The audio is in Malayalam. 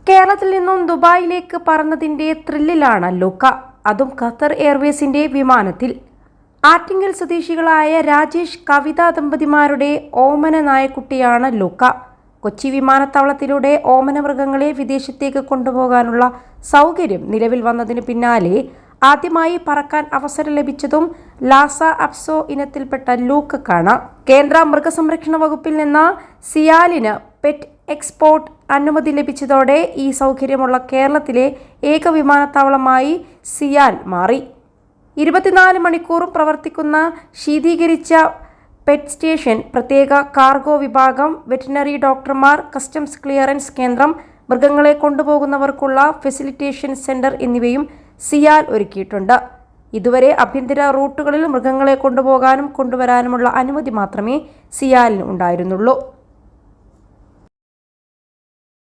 കേരളത്തിൽ നിന്നും ദുബായിലേക്ക് പറന്നതിന്റെ ത്രില്ലിലാണ് ലൂക്ക. അതും ഖത്തർ എയർവേസിന്റെ വിമാനത്തിൽ. ആറ്റിങ്ങൽ സ്വദേശികളായ രാജേഷ് കവിത ദമ്പതിമാരുടെ ഓമന നായക്കുട്ടിയാണ് ലൂക്ക. കൊച്ചി വിമാനത്താവളത്തിലൂടെ ഓമന മൃഗങ്ങളെ വിദേശത്തേക്ക് കൊണ്ടുപോകാനുള്ള സൗകര്യം നിലവിൽ വന്നതിന് പിന്നാലെ ആദ്യമായി പറക്കാൻ അവസരം ലഭിച്ചതും ലാസ അപ്സോ ഇനത്തിൽപ്പെട്ട ലൂക്കക്കാണ്. കേന്ദ്ര മൃഗസംരക്ഷണ വകുപ്പിൽ നിന്ന് സിയാലിന് പെറ്റ് എക്സ്പോർട്ട് അനുമതി ലഭിച്ചതോടെ ഈ സൗകര്യമുള്ള കേരളത്തിലെ ഏക വിമാനത്താവളമായി സിയാൽ മാറി. 24 മണിക്കൂറും പ്രവർത്തിക്കുന്ന ശീതീകരിച്ച പെറ്റ് സ്റ്റേഷൻ, പ്രത്യേക കാർഗോ വിഭാഗം, വെറ്റിനറി ഡോക്ടർമാർ, കസ്റ്റംസ് ക്ലിയറൻസ് കേന്ദ്രം, മൃഗങ്ങളെ കൊണ്ടുപോകുന്നവർക്കുള്ള ഫെസിലിറ്റേഷൻ സെന്റർ എന്നിവയും സിയാൽ ഒരുക്കിയിട്ടുണ്ട്. ഇതുവരെ ആഭ്യന്തര റൂട്ടുകളിൽ മൃഗങ്ങളെ കൊണ്ടുപോകാനും കൊണ്ടുവരാനുമുള്ള അനുമതി മാത്രമേ സിയാലിന് ഉണ്ടായിരുന്നുള്ളൂ.